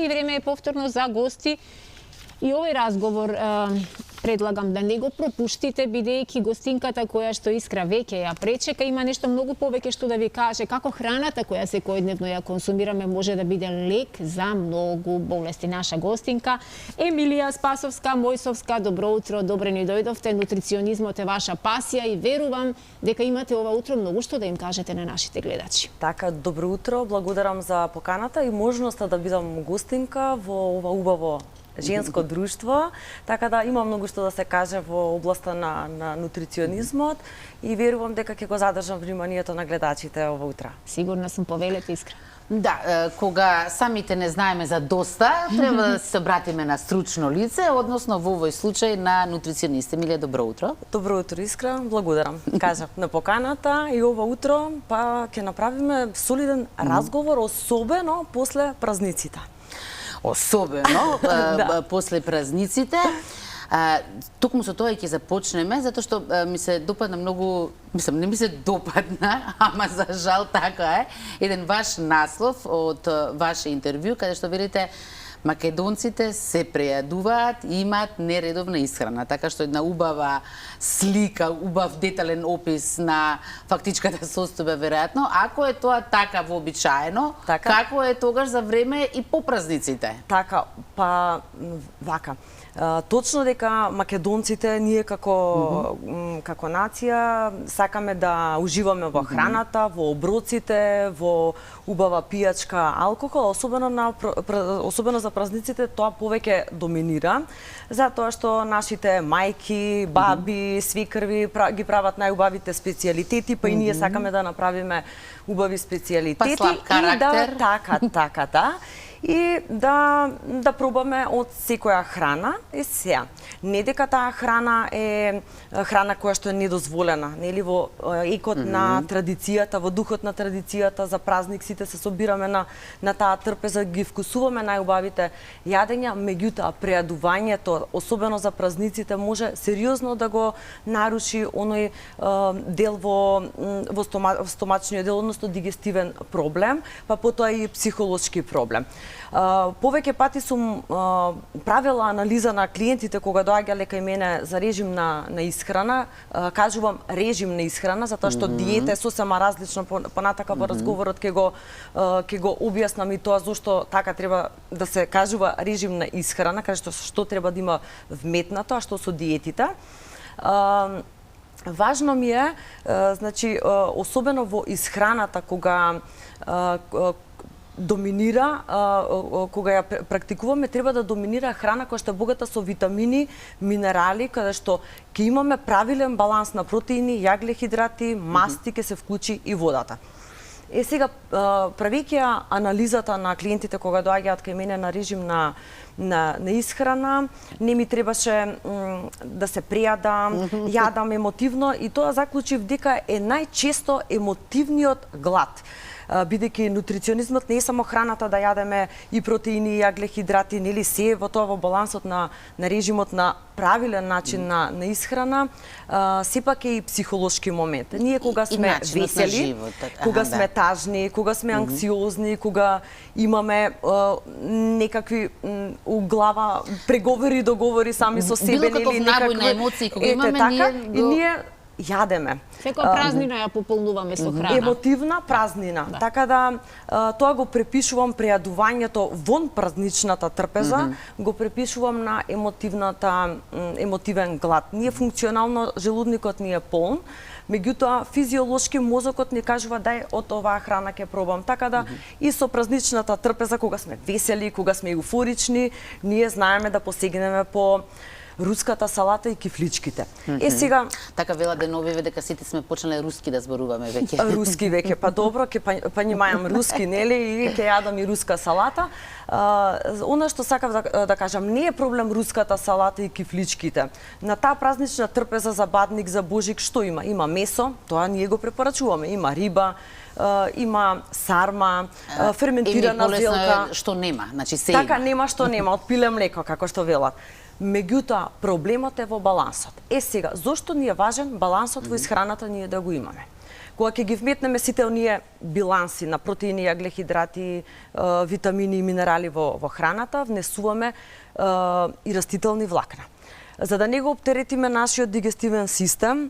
и време е повторно за гости. И овој разговор предлагам да не го пропуштите, бидејќи гостинката која што Искра веќе ја пречека, има нешто многу повеќе што да ви каже, како храната која секојдневно ја консумираме може да биде лек за многу болести. Наша гостинка Емилија Спасовска Мојсовска, добро утро, добре ни дојдовте. Нутриционизмот е ваша пасија и верувам дека имате ова утро многу што да им кажете на нашите гледачи. Така, добро утро, благодарам за поканата и можноста да бидам гостинка во ова убаво женско друштво, така да има многу што да се каже во областа на нутриционизмот и верувам дека ќе го задржам вниманието на гледачите ова утро. Сигурна сум, повелете, Искра. Да, кога самите не знаеме за доста, треба да се обратиме на стручно лице, односно во овој случај на нутриционист. Емилија, добро утро. Добро утро, Искра, благодарам. Кажав на поканата и ова утро па ќе направиме солиден разговор, особено после празниците. Особено после празниците. Токму со тоа ќе започнеме, затоа што ми се допадна многу, не ми се допадна, ама за жал така е, еден ваш наслов од ваше интервју, каде што велите македонците се прејадуваат и имаат нередовна исхрана, така што една убава слика, убав детален опис на фактичката состојба веројатно. Ако е тоа така вообичаено, како е тогаш за време и по празниците? Така, па вака. Точно дека македонците, ние како нација, сакаме да уживаме во храната, во оброците, во убава пијачка, алкохол, особено за празниците тоа повеќе доминира, затоа што нашите мајки, баби, свикрви ги прават најубавите специјалитети, па и ние сакаме да направиме убави специјалитети. Па слаб карактер. Така, и да пробаме од секоја храна. И сега, не дека таа храна е храна која што е недозволена, нели, во екот на традицијата, во духот на традицијата, за празник сите се собираме на таа трпеза, ги вкусуваме најубавите јадења, меѓутоа прејадувањето, особено за празниците, може сериозно да го наруши оној дел во стомачниот дел, односно дигестивен проблем, па потоа и психолошки проблем. Повеќе пати сум правила анализа на клиентите кога доаѓале кај мене за режим на исхрана. Кажувам режим на исхрана, затоа што диета е сосема различна, понатака во разговорот ќе го објаснам и тоа зошто така треба да се кажува режим на исхрана, каде што треба да има вметнато, а што со диетите. Важно ми е, значи, особено во исхраната кога доминира, кога ја практикуваме, треба да доминира храна која што е богата со витамини, минерали, каде што ќе имаме правилен баланс на протеини, јаглехидрати, масти, ќе се вклучи и водата. Сега, правејќи анализата на клиентите кога доаѓаат кај мене на режим на исхрана, не ми требаше да се прејадам, јадам емотивно и тоа заклучив дека е најчесто емотивниот глад. Бидејќи нутриционизмот не е само храната да јадеме и протеини, и јаглехидрати, нели, се во тоа во балансот на режимот на правилен начин на исхрана, сепак е и психолошки момент. Ние кога сме весели, кога сме тажни, кога сме анксиозни, кога имаме некакви у глава преговори, договори сами со себе, нели, некакви набој на емоции кога имаме, ние јадеме. Секоја празнина ја пополнуваме со храна. Емотивна празнина. Да. Така да тоа го препишувам прејадувањето вон празничната трпеза, го препишувам на емотивен глад. Ние функционално желудникот ни е полн, меѓутоа физиолошки мозокот ни кажува дај од оваа храна ќе пробам. Така да и со празничната трпеза, кога сме весели, кога сме еуфорични, ние знаеме да посегнеме по руската салата и кифличките. Сега така велат деновиве дека сите сме почнале руски да зборуваме веќе. Руски веќе, па добро, ќе понимајам руски, нели, и ќе јадам и руска салата. Она што сакав да кажам, не е проблем руската салата и кифличките. На таа празнична трпеза за бадник, за Божик, што има? Има месо, тоа ние го препорачуваме, има риба, има сарма, ферментирана зелка. Што нема, значи се така, нема што нема, од пиле млеко, како што велат. Меѓутоа, проблемот е во балансот. Сега, зошто ни е важен балансот во исхраната ние да го имаме? кога ќе ги вметнеме сите оние биланси на протеини, јаглехидрати, витамини и минерали во храната, внесуваме и растителни влакна. За да не го оптеретиме нашиот дигестивен систем,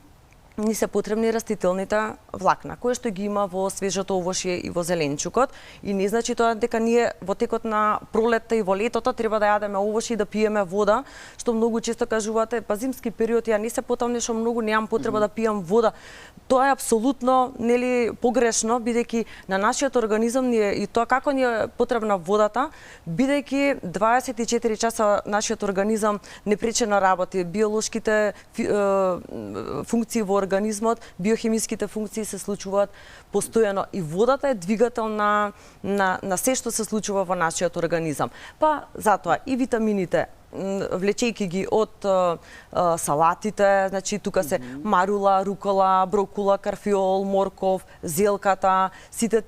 ни се потребни растителните влакна, кои што ги има во свежото овошје и во зеленчукот, и не значи тоа дека ние во текот на пролетта и во летото треба да јадеме овошје и да пиеме вода, што многу често кажувате, па зимски период ја не се потамнешо многу, немам потреба да пијам вода. Тоа е апсолутно нели погрешно, бидејќи на нашиот организам и тоа како ни е потребна водата, бидејќи 24 часа нашиот организам непречено работи, биолошките функции во организмот, биохемиските функции се случуваат постојано и водата е двигател на се што се случува во нашиот организам. Па затоа и витамините, влечејќи ги од салатите, значи тука се марула, рукола, брокула, карфиол, морков, зелката, сите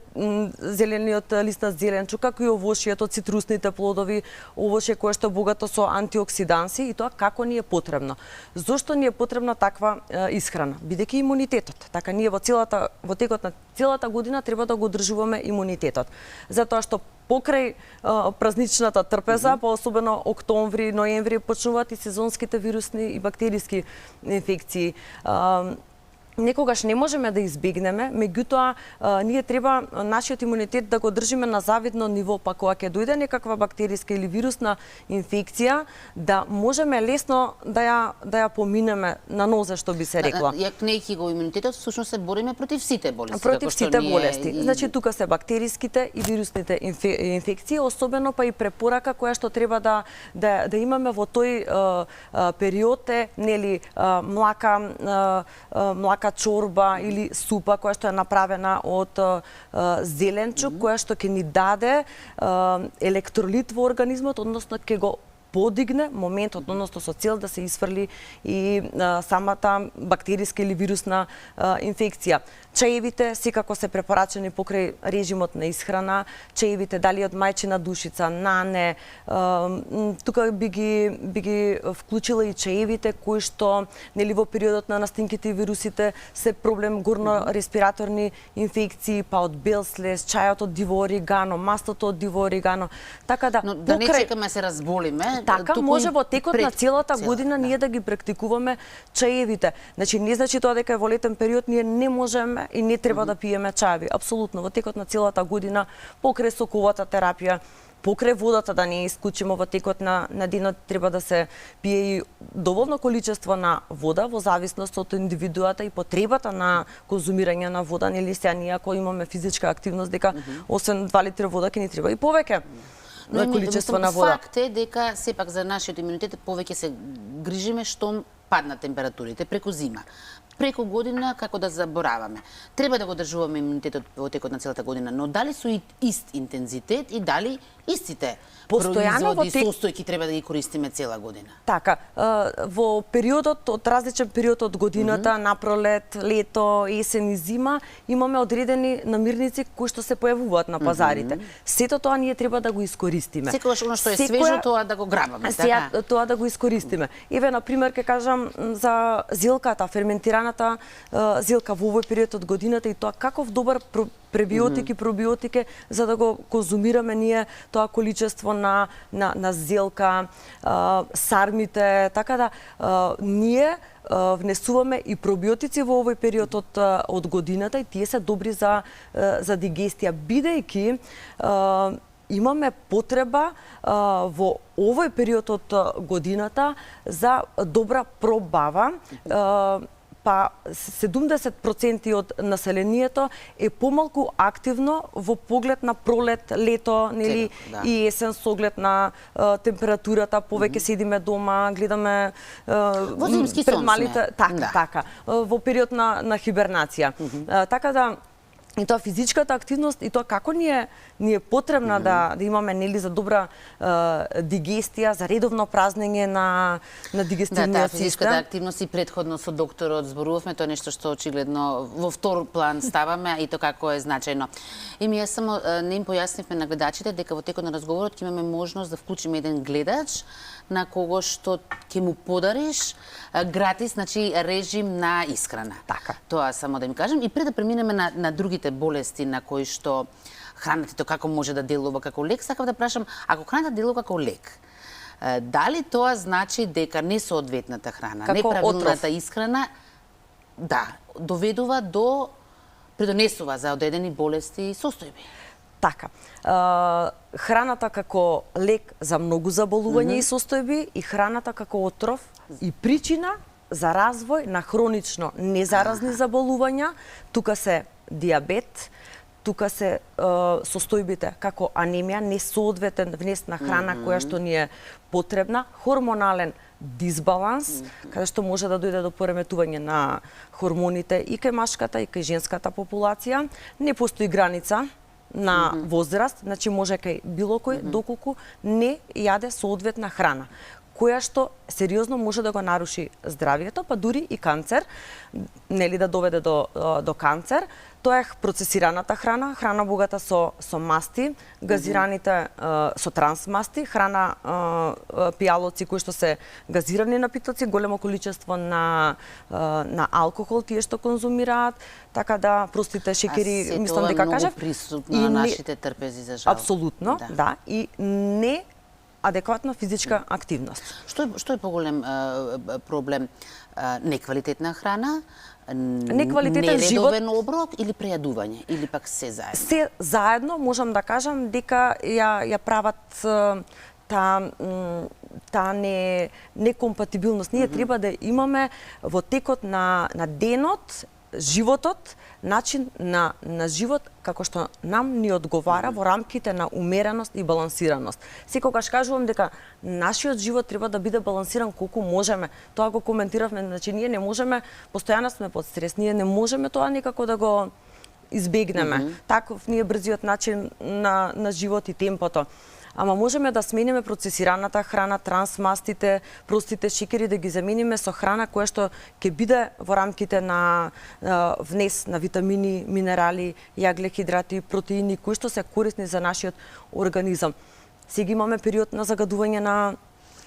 зелениот лист зеленчук, како и овошјето, цитрусните плодови, овошје кое што е богато со антиоксиданси, и тоа како ни е потребно. Зошто ни е потребна таква исхрана? Бидејќи имунитетот, така ние во текот на целата година треба да го одржуваме имунитетот. Затоа што покрај празничната трпеза, па особено октомври, ноември, почнуваат и сезонските вирусни и бактериски инфекции. Некогаш не можеме да избегнеме, меѓутоа ние треба нашиот имунитет да го држиме на завидно ниво, па кога ќе дојде некаква бактериска или вирусна инфекција, да можеме лесно да ја поминеме на нозе, што би се рекло. Јакнејќи го имунитетот, всушност се бориме против сите болести. Против сите болести. Значи тука се бактериските и вирусните инфекции, особено па и препорака која што треба да имаме во тој период е нели млака чорба или супа која што е направена од зеленчук, која што ќе ни даде електролит во организмот, односно ќе го подигне моментот, односно со цел да се исфрли и самата бактериска или вирусна инфекција. Чаевите секако се препорачени покрај режимот на исхрана, чаевите дали од мајчина душица, нане, тука би ги вклучила и чаевите кои што нели во периодот на настинките и вирусите се проблем горно-респираторни инфекции, па од бел слез, чајот од диво орегано, мастото од диво орегано. Така да да не чекаме се разболиме. Така може во текот на целата година ние да ги практикуваме чаевите. Значи не значи тоа дека во летен период ние не можеме и не треба да пиеме чаеви. Апсолутно, во текот на целата година, покрај соковата терапија, покрај водата да не исклучимо во текот на денот, треба да се пие и доволно количество на вода во зависност од индивидуата и потребата на конзумирање на вода. Нели сега ние ако имаме физичка активност, дека освен 2 литра вода ќе ни треба и повеќе. Но количество на вода. Факт е дека сепак за нашиот имунитет повеќе се грижиме што паднат температурите преку зима. Преку година како да забораваме. Треба да го држуваме имунитетот во текот на целата година, но дали со ист интензитет и дали истите производи, состојки треба да ги користиме цела година? Така, во периодот, од различен период од годината, напролет, лето, есен и зима, имаме одредени намирници кои што се појавуваат на пазарите. Сето тоа ние треба да го искористиме. Секогаш оно што е свежо, тоа да го грабаме. Сега тоа да го искористиме. Еве, на пример, ќе кажам за зелката, ферментираната зелка во овој период од годината и тоа каков добар пребиотик и пробиотик за да го конзумираме ние тоа количество на зелка, сармите, така да ние внесуваме и пробиотици во овој период од годината и тие се добри за дигестија, бидејќи имаме потреба во овој период од годината за добра пробава. Па 70% од населението е помалку активно во поглед на пролет, лето, нели, и есен со оглед на температурата, повеќе седиме дома, гледаме во зимски сон сме. Така, во период на хибернација. Така да И тоа физичката активност и тоа како ни е потребна да имаме нели за добра дигестија, за редовно празнење на дигестивниот таа физичката систем. активност и претходно со докторот зборувавме, тоа е нешто што очигледно во втор план ставаме и тоа како е значајно. И ми само не им појаснивме на гледачите дека во текот на разговорот ќе имаме можност да вклучиме еден гледач на кого што ќе му подариш гратис, значи режим на исхрана. Така. Тоа само да им кажем. И пред да преминеме на другите болести на кои што храната тоа како може да делува како лек, сакав да прашам, ако храната делува како лек, дали тоа значи дека несоодветната храна, Како неправилната отров. исхрана, доведува до придонесува за одредени болести и состојби? Така. Храната како лек за многу заболувања и состојби и храната како отров и причина за развој на хронично незаразни заболувања, тука се диабет, тука се состојбите како анемија, несоодветен внес на храна која што ни е потребна, хормонален дисбаланс, каде што може да дојде до пореметување на хормоните и кај машката и кај женската популација. Не постои граница на возраст, значи може кај било кој доколку не јаде соодветна храна, која што сериозно може да го наруши здравието, па дури и канцер, нели да доведе до канцер. Тоа е процесираната храна, храна богата со масти, газираните со трансмасти, храна пијалоци кои што се газирани напитоци, големо количество на алкохол тие што конзумираат, така да простите шекери, мислам дека кажав, многу присутно на нашите трпези за жал. Апсолутно, да, и не адекватна физичка активност. Што е поголем проблем? Неквалитетна храна, неквалитетен живот, нередовен оброк или прејадување, или пак се заедно? Се заедно можам да кажам дека ја прават таа некомпатибилност. Ние треба да имаме во текот на денот, животот, начин на живот како што нам ни одговара во рамките на умереност и балансираност. Секогаш кажувам дека нашиот живот треба да биде балансиран колку можеме. Тоа го коментиравме, значи ние не можеме, постојано сме под стрес, ние не можеме тоа никако да го избегнеме. Таков ни е брзиот начин на живот и темпото. Ама можеме да смениме процесираната храна, трансмастите, простите шекери, да ги замениме со храна која што ќе биде во рамките на внес на витамини, минерали, јаглехидрати, протеини кои што се корисни за нашиот организам. Сега имаме период на загадување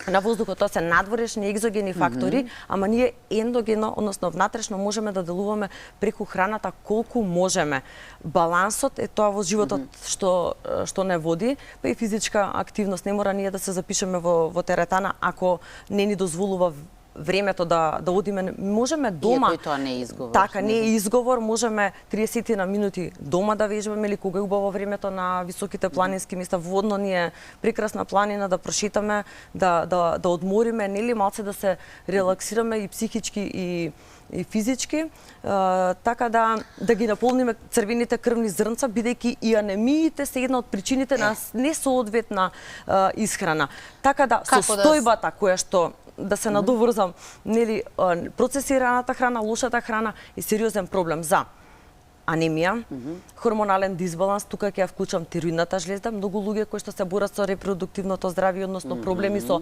на воздухот, тоа се надворешни екзогени фактори, ама ние ендогено, односно внатрешно можеме да делуваме преку храната колку можеме. Балансот е тоа во животот што не води, па и физичка активност. Не мора ние да се запишеме во теретана ако не ни дозволува времето да одиме, можеме дома. Иако тоа не е изговор. Така, не е изговор, можеме 30 на минути дома да вежбаме или кога е убаво времето на високите планински места. Водно ни е прекрасна планина да прошетаме, да одмориме, нели малце да се релаксираме и психички и физички, така да ги наполниме црвените крвни зрнца, бидејќи и анемиите се една од причините на несоодветна исхрана. Така да состојбата која што да се надоврзам, нели процесираната храна, лошата храна е сериозен проблем за анемија, хормонален дисбаланс, тука ќе ја вклучам тироидната жлезда, многу луѓе кои што се борат со репродуктивното здравје, односно проблеми со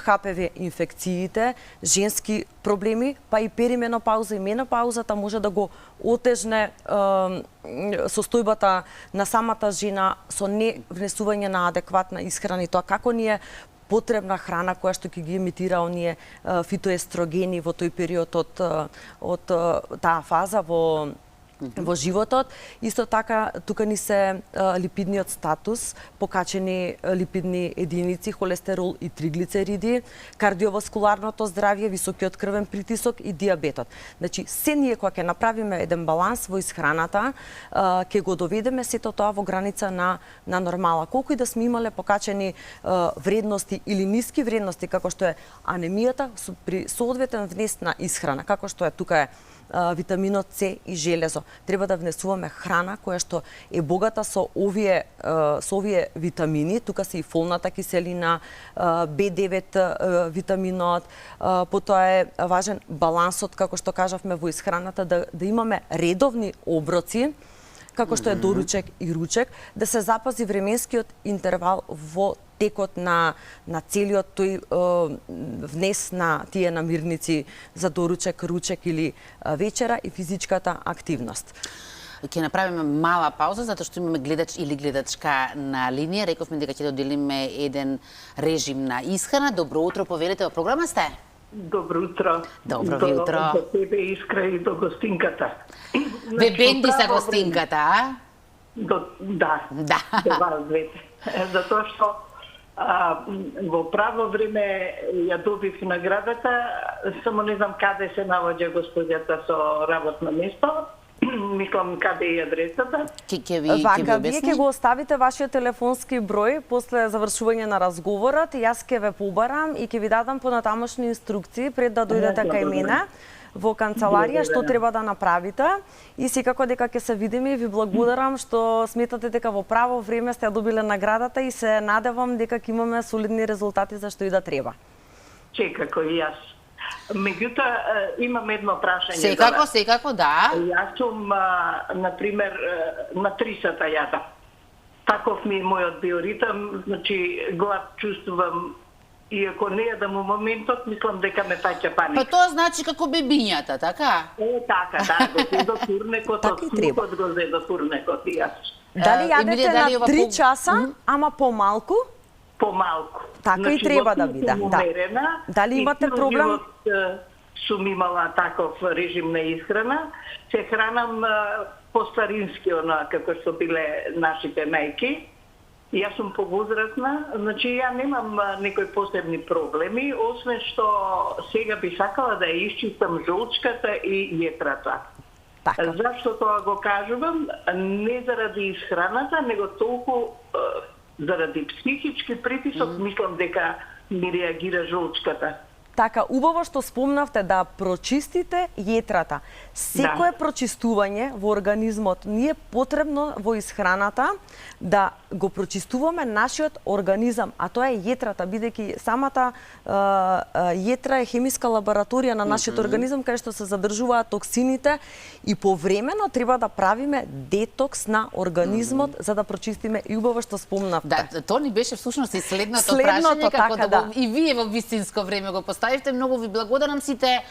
ХПВ инфекциите, женски проблеми, па и перименопауза и менопаузата може да го отежне состојбата на самата жена со невнесување на адекватна исхрана и тоа како ни е потребна храна која што ќе ги емитира оние фитоестрогени во тој период од таа фаза во животот. Исто така, тука ни се липидниот статус, покачени липидни единици, холестерол и триглицериди, кардиоваскуларното здравје, високиот крвен притисок и диабетот. Значи, се ние кога ќе направиме еден баланс во исхраната, ќе го доведеме сето тоа во граница на нормала. Колку и да сме имале покачени вредности или ниски вредности, како што е анемијата, при соодветен внес на исхрана, како што е тука е витаминот С и железо. Треба да внесуваме храна која што е богата со овие витамини, тука се и фолната киселина, B9 витаминот, потоа е важен балансот, како што кажавме во исхраната, да имаме редовни оброци, како што е доручек и ручек, да се запази временскиот интервал во текот на целиот тој внес на тие намирници за доручек, ручек или вечера и физичката активност. Ќе направиме мала пауза, затоа што имаме гледач или гледачка на линија. Рековме дека ќе доделиме еден режим на исхрана. Добро утро, повелите, во програма сте? Добро утро. Добро утро. До тебе, Искра, и до гостинката. Ве бенди са гостинката, а? Да. Да. До вас двете. Затоа што во право време ја добив наградата, само не знам каде се наоѓа госпоѓата со работно место. Мислам каде е адресата. Ќе ви објасни. Вие ќе го оставите вашиот телефонски број после завршување на разговорот, јас ќе ве побарам и ќе ви дадам понатамошни инструкции пред да дојдете кај мене во канцеларија што треба да направите и секако дека ќе се видиме и ви благодарам што сметате дека во право време сте добиле наградата и се надевам дека ќе имаме солидни резултати за што и да треба. Секако и јас. Меѓутоа, имам едно прашање. Секако, да. Јас сум, например, на 30-та јада. Таков ми е мојот биоритам, значи глад чувствувам, иако не јадам во моментот, мислам дека ме паќа паника. Па тоа значи како бебињата, така? Така, да, го зе до турнекот, Така и треба. го зе до турнекот и јас. Дали јадете на ова 3 часа, ама помалку? Помалку. Така и треба да биде, да. Дали имате проблем? Сум имала таков режим на исхрана. Се хранам по-старински, она како што биле нашите мајки. Јас сум повозрастна, значи ја немам некои посебни проблеми, освен што сега би сакала да ја исчистам жолчката и јетрата. Така. Зашто тоа го кажувам? Не заради исхраната, него толку заради психички притисок, мислам дека ми реагира жолчката. Така, убаво што спомнавте да прочистите јетрата. Секое прочистување во организмот ни е потребно во исхраната да го прочистуваме нашиот организам, а тоа е јетрата, бидејќи самата јетра е хемиска лабораторија на нашиот организам каде што се задржуваат токсините и повремено треба да правиме детокс на организмот за да прочистиме и убаво што спомнавте. Да, тоа ни беше всушност и следното прашање, како така, да и вие во вистинско време го поставивте. Многу ви благодарам сите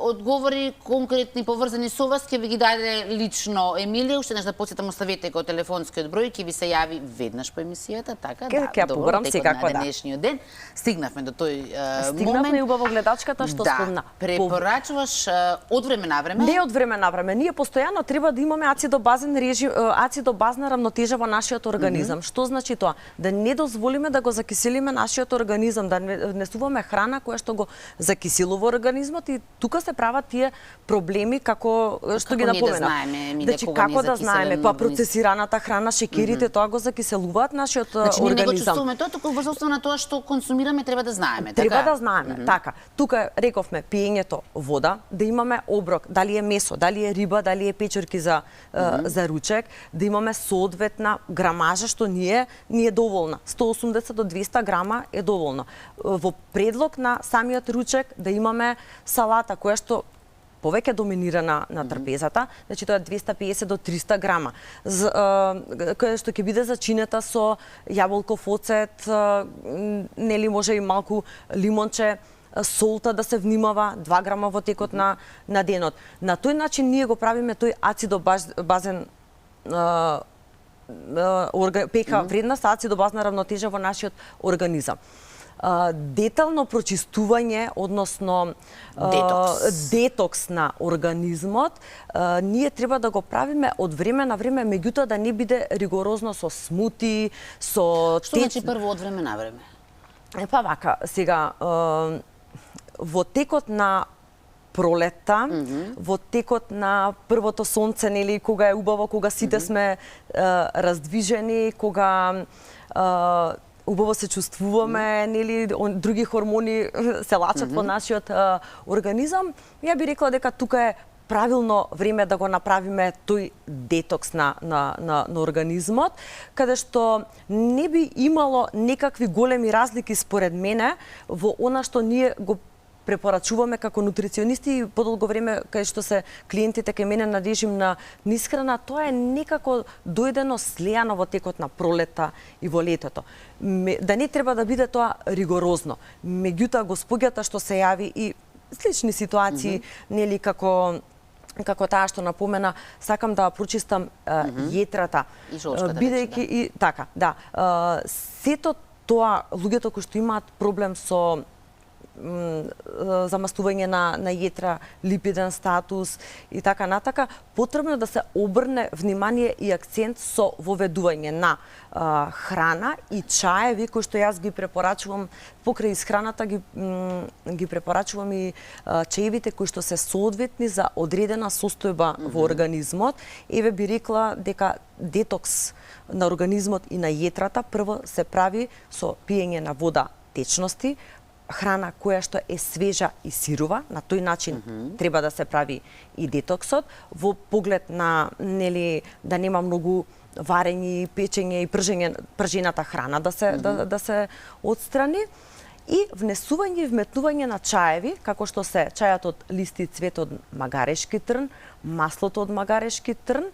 одговори конкретни поврзани со вас, ќе ви ги даде лично Емилија. Уште нешто да потсетам, оставете го телефонскиот број, ќе ви се јави веднаш по емисијата, така? Ќе побарам секако, да. Денешниот ден стигнавме до тој момент. Стигнавме и убаво гледачката што спомна. Препорачуваш од време на време? Не од време на време. Ние постојано треба да имаме ацидобазен режим, ацидобазна рамнотежа во нашиот организам. Што значи тоа? Да не дозволиме да го закиселиме нашиот организам, да внесуваме храна која што го закиселува организмот и тука се прават тие проблеми како што ги напоменав. Значи како да знаеме? Па процесираната храна, шеќерите, тоа го закиселуваат нашиот организам. Значи ние не го чувствуваме тоа, туку врз основа на тоа што консумираме треба да знаеме, така? Треба да знаеме, така. Тука рековме пиењето вода, да имаме оброк, дали е месо, дали е риба, дали е печурки за ручек, да имаме соодветна грамажа што ни е доволна. 180 до 200 грама е доволно. Во предлог на самиот ручек да имаме салата која што повеќе доминира на трпезата, значи тоа е 250 до 300 грама, која што ќе биде зачинета со јаболков оцет, нели може и малку лимонче, солта да се внимава, 2 грама во текот на денот. На тој начин ние го правиме тој ацидобазен ПК вредност, ацидобазна рамнотежа во нашиот организам. Детално прочистување, односно детокс на организмот, ние треба да го правиме од време на време, меѓутоа да не биде ригорозно со смути, со Што значи прво од време на време? Па вака, сега во текот на пролетта, во текот на првото сонце, нели, кога е убаво, кога сите сме раздвижени, кога убаво се чувствуваме, нели, други хормони се лачат во нашиот организам, ја би рекла дека тука е правилно време да го направиме тој детокс на организмот, каде што не би имало некакви големи разлики според мене во она што ние го препорачуваме како нутриционисти и подолго време кај што се клиентите кај мене на режим на нисхрана, тоа е некако дојдено слеано во текот на пролета и во летото. Да не треба да биде тоа ригорозно. Меѓутоа господјата што се јави и слични ситуации, нели како таа што напомена, сакам да прочистам јетрата, И жолчката, бидејќи и така, да. Сето тоа луѓето кои што имаат проблем со замастување на јетра, липиден статус и така натака, потребно да се обрне внимание и акцент со воведување на храна и чаеви кои што јас ги препорачувам покрај исхраната, ги препорачувам и чаевите кои што се соодветни за одредена состојба во организмот. Еве би рекла дека детокс на организмот и на јетрата прво се прави со пиење на вода, течности, храна која што е свежа и сирова, на тој начин треба да се прави и детоксот, во поглед на нели да нема многу варење, печење и пржената храна да се отстрани, и внесување и вметнување на чаеви, како што се чајот од листи и цвет од магарешки трн, маслото од магарешки трн,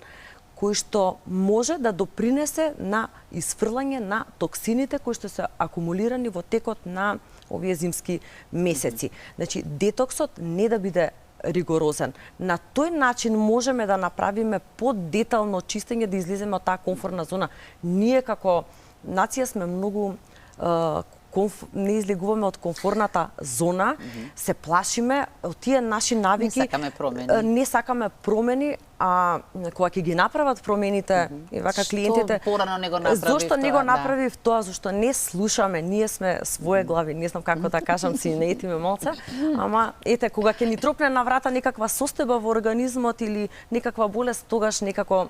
кој што може да допринесе на исфрлање на токсините кои што се акумулирани во текот на овие зимски месеци. Значи, детоксот не да биде ригорозен. На тој начин можеме да направиме подетално чистење, да излеземе од таа комфортна зона. Ние како нација сме многу не излегуваме од комфортната зона, се плашиме од тие наши навики. Не сакаме промени. Не сакаме промени, а кога ќе ги направат промените и вака клиентите, Што порано не го направи зошто не тоа, го направи тоа, зашто не слушаме, ние сме своje глави, не знам како да кажам, си не етиме малце, ама ете кога ќе ни тропне на врата некаква состојба во организмот или некаква болест, тогаш некако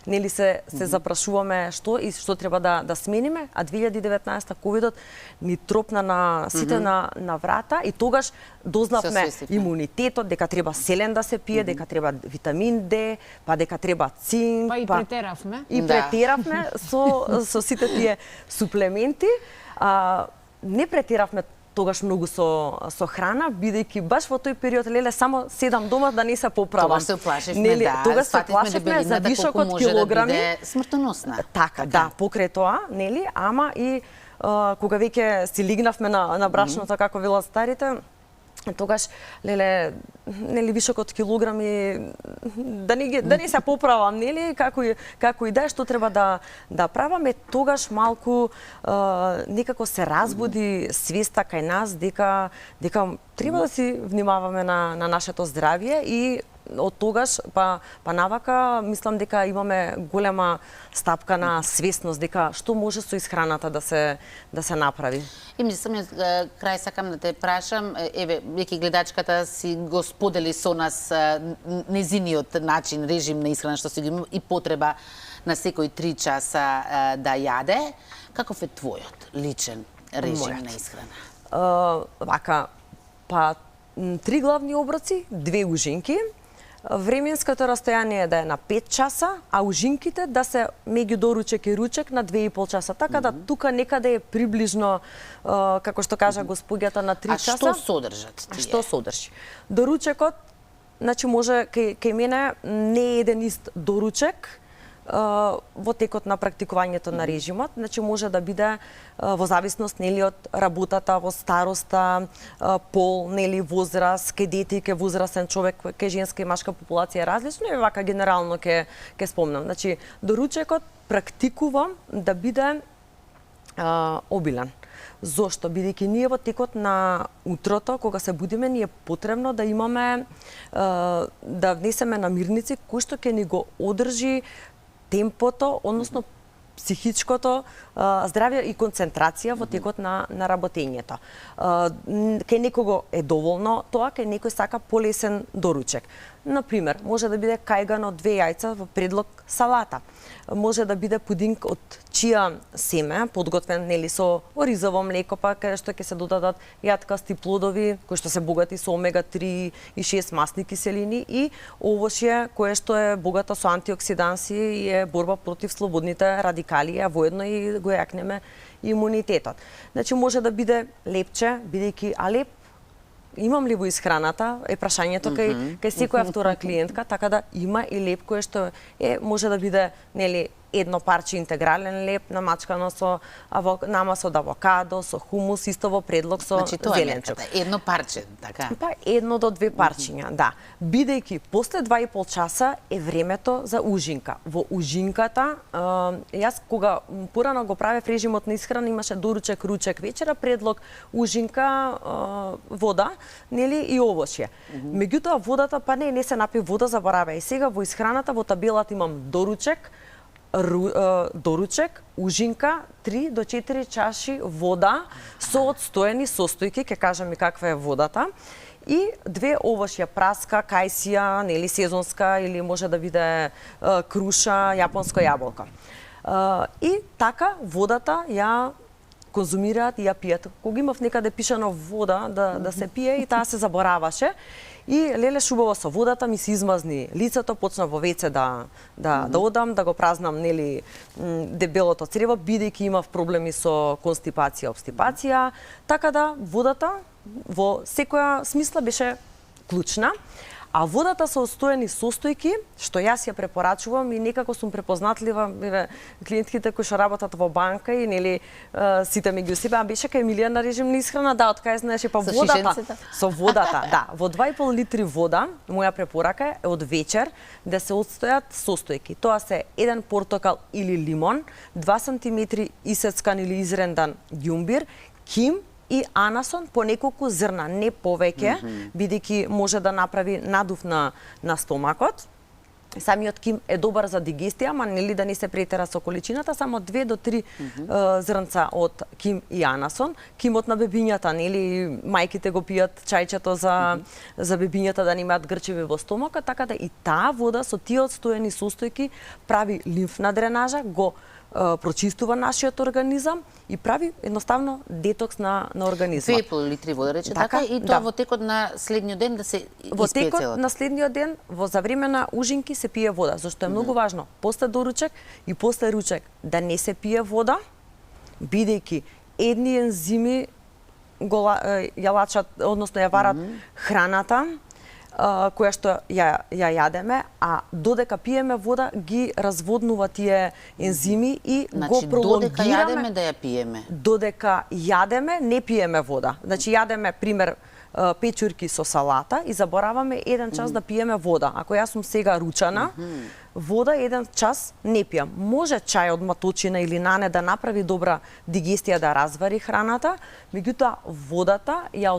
нели се запрашуваме што треба да смениме, а 2019 ковидот ни тропна на сите на врата и тогаш дознавме имунитетот, дека треба селен да се пие, дека треба витамин Д, па дека треба цинк, па и претеравме. И претеравме со сите тие суплементи. Не претеравме тогаш многу со храна, бидејќи баш во тој период леле само седам дома да не се поправам. Тогаш се уплашивме, да. Тогаш се плашивме за вишок од килограми. Да биде смртоносна. Така, да, покрај тоа, нели, ама и кога веќе си лигнавме на брашното, како велат старите, тогаш леле нели вишок од килограми да не се поправам, нели, како и да е, што треба да праваме, тогаш малку некако се разбуди свеста кај нас дека треба да си внимаваме на нашето здравје и од тогаш па навака мислам дека имаме голема стапка на свесност дека што може со исхраната да се направи. И ми самиот крај сакам да те прашам, еве, веќе гледачката си го сподели со нас незиниот начин, режим на исхрана, што си ги и потреба на секој 3 часа да јаде. Каков е твојот личен режим на исхрана? Вака, па 3 главни оброци, 2 ужинки, временското растојание е да е на 5 часа, а ужинките да се меѓу доручек и ручек на 2,5 часа. Така да тука некаде е приближно, како што кажа господјата, на 3 часа. А што содржат тие? Што содржи? Доручекот, значи може кај мене не е еден ист доручек во текот на практикувањето на режимот, значи може да биде во зависност нели од работата, во староста, пол, нели возраст, кај дете и кај возрастен човек, кај женска и машка популација е различно и вака генерално ќе спомнам. Значи доручекот практикувам да биде обилен. Зошто? Бидејќи ние во текот на утрото, кога се будиме, ни е потребно да имаме да внесеме намирници кои што ќе ни го одржи темпото, односно психичкото здравје и концентрација во текот на работењето. Кај некого е доволно тоа, кај некој сака полесен доручек. Например, може да биде кајган од 2 јајца во предлог салата. Може да биде пудинг од чија семе, подготвен нели со оризово млеко, па кај што ќе се додадат јаткасти плодови, кои што се богати со омега 3 и 6 масни киселини и овошје кое што е богато со антиоксиданси и е борба против слободните радикали, а воедно и го јакнеме имунитетот. Значи може да биде лепче, бидејќи алеп имам ли во исхраната, е прашањето кај секоја втора клиентка, така да има и леп кој што може да биде, нели, едно парче интегрален леп намачкано со намаз од авокадо, со хумус, исто во предлог со зеленчук. Едно парче, така? Па 1 до 2 парчиња, да. Бидејќи после 2,5 часа е времето за ужинка. Во ужинката, јас кога порано го правев режимот на исхрана, имаше доручек, ручек, вечера, предлог, ужинка, вода, нели, и овошје. Меѓутоа водата, па не се напи вода, заборавај. Сега во исхраната во табелата имам доручек, ужинка, 3 до 4 чаши вода со одстоени состојки, ќе кажам и каква е водата, и 2 овошја, праска, кајсија, нели, сезонска, или може да биде круша, јапонско јаболко. И така водата ја конзумираат и ја пијат. Кога имав некаде пишано вода да се пие, и таа се забораваше. И леле шубаво со водата ми се измазни лицето, почна во веце да одам, да го празнам, нели, дебелото црево, бидејќи имав проблеми со констипација, обстипација, така да водата во секоја смисла беше клучна. А водата со одстоени состојки, што јас ја препорачувам и некако сум препознатлива, клиентките кои што работат во банка и, нели, сите меѓу себе, беше кај Емилија на режим на исхрана, да, од кај знаеш, па водата, со водата, да, во 2,5 литри вода, моја препорака е од вечер да се одстојат состојки. Тоа се 1 портокал или лимон, 2 сантиметри исецкан или изрендан ѓумбир, ким и анасон по неколку зрна, не повеќе, бидејќи може да направи надув на стомакот. Самиот ким е добар за дигестија, ама нели да не се претера со количината, само 2 до 3 зрнца од ким и анасон. Кимот на бебињата, нели, мајките го пијат чајчето за бебињата да немаат грчеви во стомакот, така да и таа вода со тие одстоени состојки прави лимфна дренажа, го прочистува нашиот организам и прави едноставно детокс на организмот. 2,5 литри вода, рече така, и тоа во текот на следниот ден да се испие целото. Во текот на следниот ден, за време на ужинки се пие вода, зашто е многу важно после доручек и после ручек да не се пие вода, бидејќи едни ензими ја лачат, односно ја варат храната, која што ја јадеме, а додека пиеме вода ги разводнува тие ензими и го пролонгираме. Додека јадеме да ја пиеме. Додека јадеме, не пиеме вода. Значи јадеме, пример, печурки со салата и забораваме 1 час да пиеме вода. Ако јас сум сега ручана, вода 1 час не пијам. Може чај од маточина или нане да направи добра дигестија, да развари храната, меѓутоа водата ја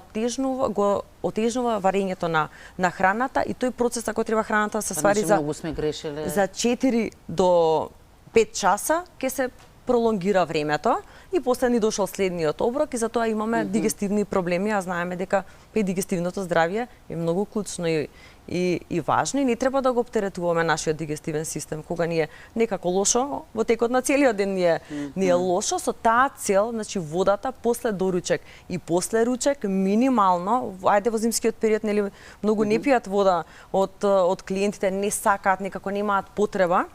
отежнува варењето на храната и тој процес ако треба храната да се свари за 4 до 5 часа ќе се пролонгира времето и после ни дошол следниот оброк и затоа имаме дигестивни проблеми, а знаеме дека дигестивното здравје е многу клучно и важно и не треба да го оптеретуваме нашиот дигестивен систем кога ни е некако лошо, во текот на целиот ден ни е лошо, со таа цел, значи водата после доручек и после ручек минимално, ајде во зимскиот период, нели, многу не пијат вода од клиентите, не сакаат, некако немаат потреба.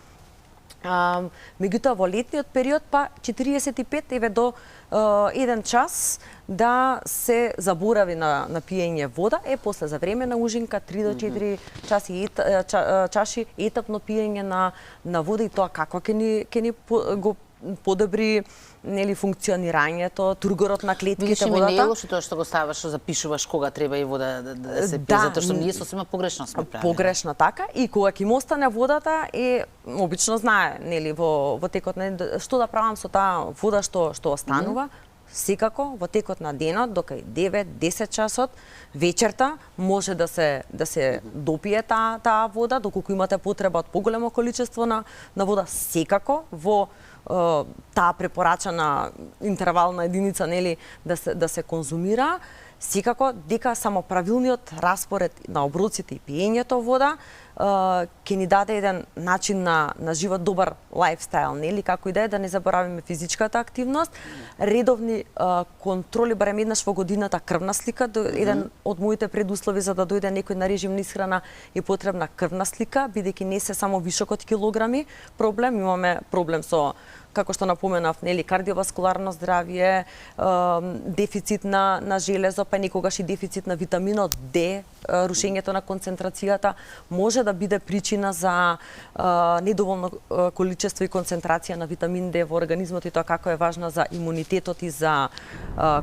Меѓутоа во летниот период па 45 еве до 1 час да се заборави на пиење вода, после за време на ужинка 3 до 4 чаши етапно пиење на вода и тоа како ќе ни го подобри, нели, функционирањето, тургорот на клетките, водата. Не е лошо тоа што го ставаш, што запишуваш кога треба и вода да се пие, затоа што ние сосема погрешно сме правили. Погрешно така, и кога ќе му остане водата обично знае, нели, во текот на што да правам со таа вода што останува. Секако во текот на денот, дока 9-10 часот вечерта може да се допие таа вода, доколку имате потреба од поголемо количество на вода, секако во таа препорачана интервална единица, нели, да се конзумира, секако дека само правилниот распоред на оброците и пиењето вода ќе ни даде еден начин на живот, добар лајфстайл, нели, како и да не забораваме физичката активност, редовни контроли, барем еднаш во годината крвна слика, еден од моите предуслови за да дојде некој на режим на исхрана е потребна крвна слика, бидејќи не се само вишокот килограми проблем, имаме проблем со како што напоменав, нели, кардиоваскуларно здравје, дефицит на железо, па некогаш и дефицит на витаминот Д, рушењето на концентрацијата може да биде причина за недоволно количество и концентрација на витамин Д во организмот и тоа како е важна за имунитетот и за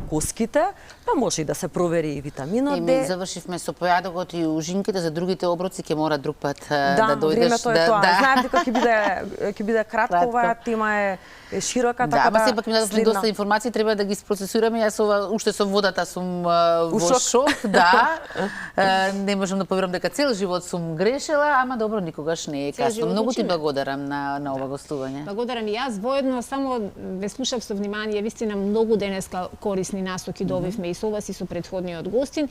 коските, па може и да се провери и витаминот Д. Ми завршивме со појадокот и ужинките, за другите оброци ќе мора друг пат да дојдеш. Времето е тоа. Знаев дека ќе биде кратко, оваа тема е широка, така ама сепак ми дадовме доста информации, треба да ги процесираме. Јас уште со водата сум во шок, да. Не можам да поверувам дека цел живот сум грешела, ама добро, никогаш не е касно. Многу ти благодарам на ова гостување. Благодарам и јас. Воедно само ве слушав со внимание, вистина многу денеска корисни насоки добивме и со вас и со претходниот гостин.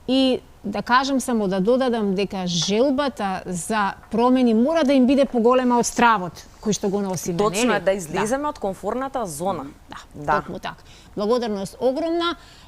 И да кажам само, да додадам дека желбата за промени мора да им биде поголема од стравот кој што го носиме. Точно е, да излеземе од комфорната зона. Да, токму така. Благодарност огромна.